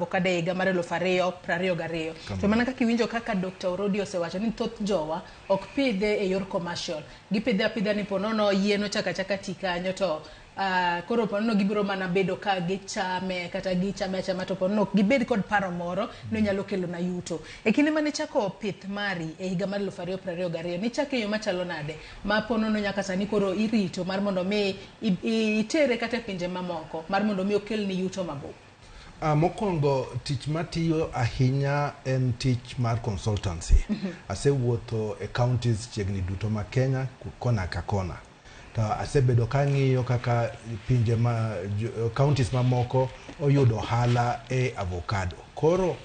avocado higa mar 2022. To mana kaka iwinjo kaka Dr. Orodi osewacho ni thoth jowa ok pidhe e yor commercial. Gipidhe apidha ni ponono yien ochaka ti kanyo to koro ponono gibiro mana bedo ka gichame kata gichame achama to ponono gibed kod paro moro no nyalo kelo na yuto. E kinde mane chako pith mari e higa mar 2022 ni chake yo machalo nade ma ponono nyaka sani koro irito mar mondo mi itere kata pinje mamoko mar mondo mi okel ni yuto mabup. Mokongo tich matiyo ahinya en tich mar consultancy. Asewuotho e counties chiegni duto ma Kenya kona ka kona. To asebedo kang'iyo kaka pinje ma counties mamoko oyudo hala e avocado. Koro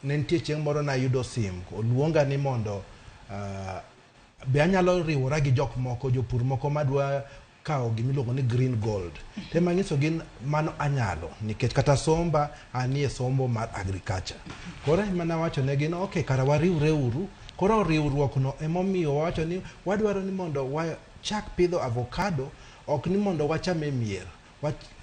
ne nitie chieng' moro na yudo sim oluonga ni mondo be anyalo riwora gi jok moko jopur moko madwa kao gimiluongo ni green gold. Te manyiso gin mano anyalo nikech kata somba anie sombo mar agriculture. Koro mana wacho ne gin okay kara wariwre uru. Koro riwruok no emomiyo wacho ni wadwaro ni mondo wachak pidho avocado ok ni mondo wachame mier.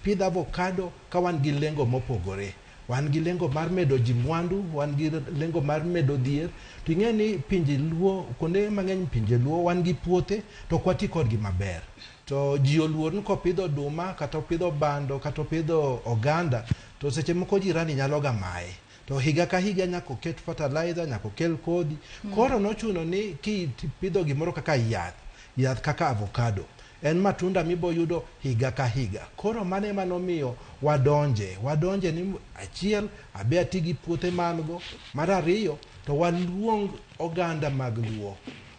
Pidho avocado ka wan gi lengo mopogore. Wan gi lengo mar medo ji mwandu, wan gi lengo mar medo dhier. To ing'e ni pinje luo, kuonde mang'eny pinje luo wan gi puothe to kwati kodgi maber. To ji oluor ni kopidho oduma kata opidho bando kata opidho oganda to seche moko jirani nyalo ga mae. To higa ka higa nyako ket fertilizer, nyako kel kodhi. Koro nochuno ni kipidho gimoro kaka yath kaka avocado. En matunda mibo yudo higa ka higa. Koro mane manomiyo wadonje ni achiel abe atigi puothe mango. Mar ariyo to waluong oganda mag luo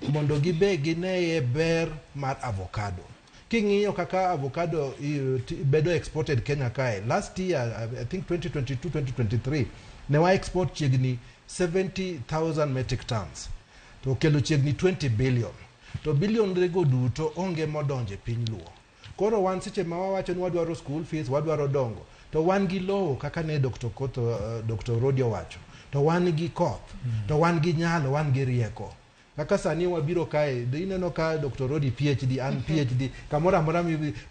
mondo gibe gineye ber mar avocado. King'iyo kaka avocado bedo exported Kenya kae. Last year, I think 2022-2023, ne wa export chiegni 70,000 metric tons. To kelo chiegni 20 billion. To billion rego duto onge modonje piny luo. Koro wan seche ma wawacho ni wadwaro school fees, wadwaro dongo. To wan gi lowo kaka ne Dr. Orodi wacho. To wan gi koth. To wan gi nyalo, wan gi rieko. Kaka sani wabiro kae, ineno ka Dr. Orodi PhD and PhD, kamora mora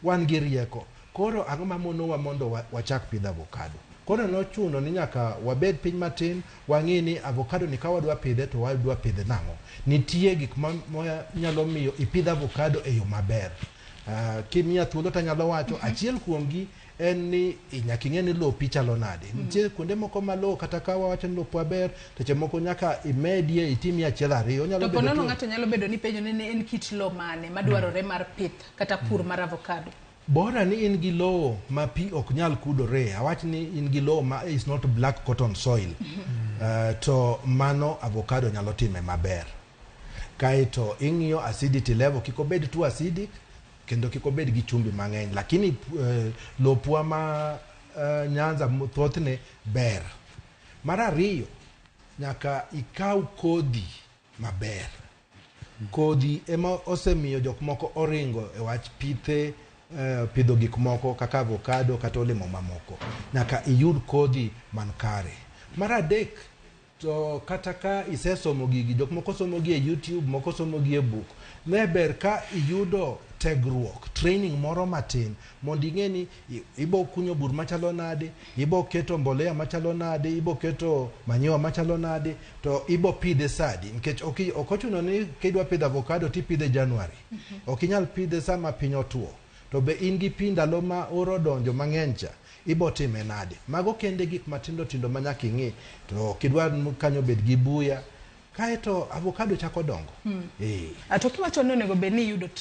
wan gi rieko. Koro ang'o mamonowa mondo wachak pidho avocado. Koro nochuno ni nyaka wabed piny matin, wang'i ni avocado ni ka wadwa pidhe to wadwa pidhe nang'o. Nitie gik ma nyalo miyo ipidh avocado e yo maber. Kimiya thuolo to nyalo wacho achiel kuomgi en ni nyaka ing'e ni lopi chalo nade. Nitie kuonde moko ma lowo kata ka wawacho ni lopo maber to moko nyaka imedie itimie achiel ariyo. To ponono ng'ato nyalo bedo ni penjo ni en kit lowo mane madwarore mar pith kata pur mar avocado. Bora ni in gi lowo ma pi ok nyal kudore. Awach ni in gi lowo ma is not black cotton soil. To mano avocado nyalo time maber. Kaito ing'iyo acidity level kiko bed too acidic kendo kiko bed gi chumbi mang'eny. Lakini lopwa ma Nyanza thothne ber. Mar ariyo nyaka ikaw kodhi maber. Kodhi ema osemiyo jok moko oringo e wach pidho gik moko kaka avocado kata olemo mamoko. Nyaka iyud kodhi man kare. Mar adek to kata ka isesomo gigi, jok moko somo gi e YouTube, moko somo gi e book. Ne ber ka iyudo tegruok, training moro matin, mondo ing'e ni ibo kunyo bur machalo nade, ibo keto mbolea machalo nade, ibo keto manyiwa machalo nade, to ibo pidhe sadi. Nikech ok ochuno ni kidwa pidho avocado tipidhe January. Ok inyal pidhe sama piny otuo. To be in gi pi ndalo ma oro donjo mang'eny cha, ibo time nade. Mago kende gik matindo tindo ma nyaka ing'e. To kidwa kanyo bed gi buya, kaeto avocado chako dongo. Atoki wacho ni onego bed ni yudo